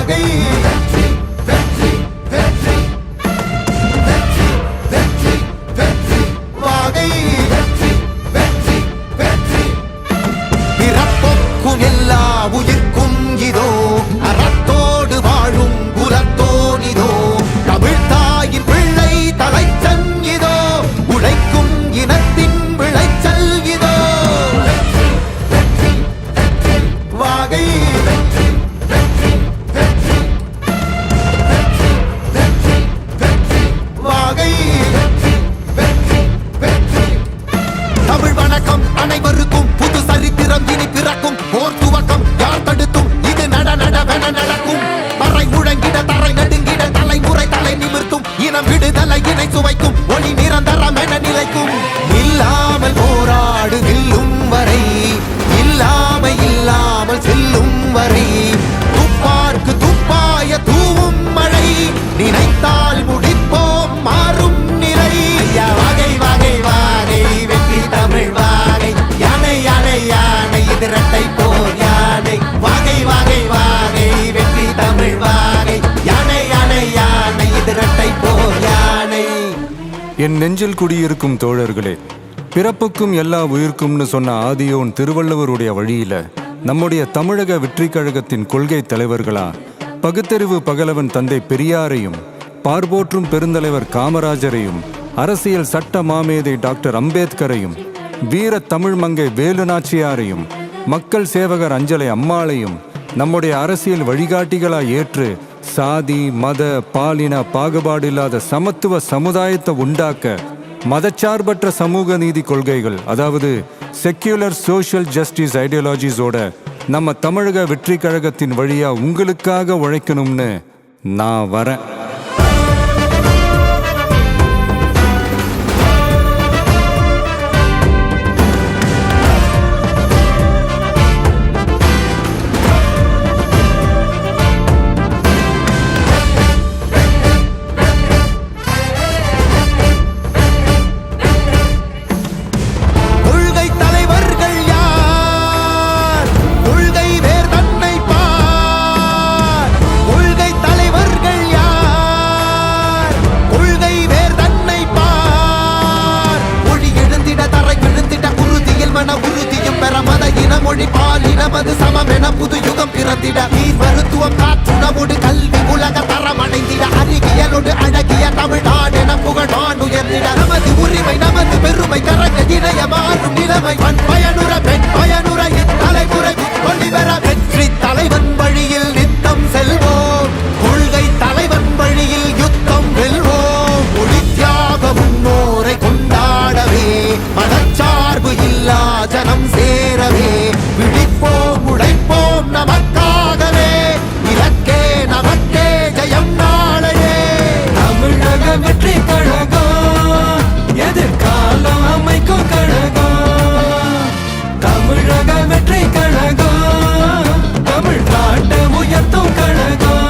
வாகை வெற்றி வெற்றி வெற்றி வெற்றி வெற்றி வெற்றி வாகை வெற்றி வெற்றி வெற்றி பிறப்பொக்கும் எல்லா உயிர்க்கும் இதோ அறத்தோடு வாழும் குலத்தோனிதோ தமிழ் தாயின் பிள்ளை தலைச்சன் இதோ உழைக்கும் இனத்தின் விளைச்சல் இதோ வெற்றி வெற்றி வாகை வெற்றி வெற்றி வெற்றி வெற்றி வெற்றி வெற்றி வாகை வெற்றி வெற்றி வெற்றி தமிழ் வணக்கம் அனைவருக்கும் புது சரித்திரம் இனி பிறக்கும் போர் துவக்கம் யார் தடுத்தும் இது நடவென நடக்கும் மறை முழங்கிட தரை நடுங்கிட தலைமுறை தலை நிமிர்த்தும் இனம் விடுதலை இணை சுவைக்கும் ஒளி நிரந்தரம் என நிலைக்கும் இல்லாமல் போராடு நில்லும் வரை இல்லாமல் செல்லும் வரை துப்பார்க்கு துப்பாய தூவும் மழை நினைத்தால் முடிப்போம் மாறும் நிலை வாகை வாகை வாகை வெற்றி தமிழ் வாகை யானை யானை யானை இது இரட்டை போர் யானை வாகை வாகை வாகை வெற்றி தமிழ் வாகை யானை யானை யானை இது இரட்டை போர் யானை. என் நெஞ்சில் குடியிருக்கும் தோழர்களே, பிறப்புக்கும் எல்லா உயிர்க்கும்னு சொன்ன ஆதியோன் திருவள்ளுவருடைய வழியில நம்முடைய தமிழக வெற்றிக் கழகத்தின் கொள்கை தலைவர்களா பகுத்தறிவு பகலவன் தந்தை பெரியாரையும் பார்போற்றும் பெருந்தலைவர் காமராஜரையும் அரசியல் சட்ட மாமேதை டாக்டர் அம்பேத்கரையும் வீர தமிழ் மங்கை வேலு நாச்சியாரையும் மக்கள் சேவகர் அஞ்சலை அம்மாளையும் நம்முடைய அரசியல் வழிகாட்டிகளா ஏற்று சாதி மத பாலின பாகுபாடு இல்லாத சமத்துவ சமுதாயத்தை உண்டாக்க மதச்சார்பற்ற சமூக நீதி கொள்கைகள், அதாவது செக்யூலர் சோஷியல் ஜஸ்டிஸ் ஐடியாலஜிஸோட நம்ம தமிழக வெற்றி கழகத்தின் வழியா உங்களுக்காக உழைக்கணும்னு நான் வரேன். மொழி பாலினமது சமமென புது யுகம் பிறந்திட நீர் மருத்துவம் காற்றுணவோடு கல்வி உலக தரம் அடைந்திட அறிவியலோடு அழகிய தமிழ்நாடென புகழான் உயர்ந்திட நமது உரிமை நமது பெருமை கரங்க இணைய மாறும் நிலைமை பயனுற பெண் பயனுற இத்தலைமுறை கொள்ளிவர வெற்றி தலைவன் வழியில் நித்தம் செல்வோம் கொள்கை தலைவன் வழியில் யுத்தம் வெல்வோம் ஒளி தியாக முன்னோரை கொண்டாடவே மதச்சார்பு இல்லா ஜனம் சேரவே விழிப்போம் உழைப்போம் நமக்காகவே இலக்கே நமக்கே ஜெயம் நாளையே. தமிழக வெற்றி கழகம் எதிர்காலம் அமைக்கும் கழகம். தமிழக வெற்றி கழகம் தமிழ்நாட்டை உயர்த்தும் கழகம்.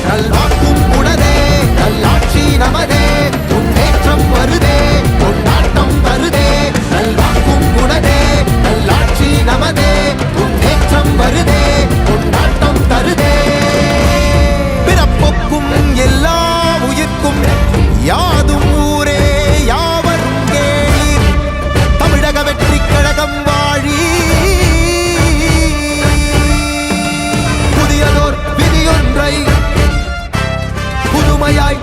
நல்வாக்கும் உனதே நல்லாட்சி நமதே முன்னேற்றம் வருதே கொண்டாட்டம் வருதே. நல்வாக்கும் உனதே நல்லாட்சி நமதே முன்னேற்றம் வருதே கொண்டாட்டம் தருதே. பிறப்புக்கும் எல்லா உயிர்க்கும் யாதும் ஊரே யாவரும் கேளீர் தமிழக வெற்றி கழகம் வாழி. புதியதோர் விதியொன்றை புதுமையாய்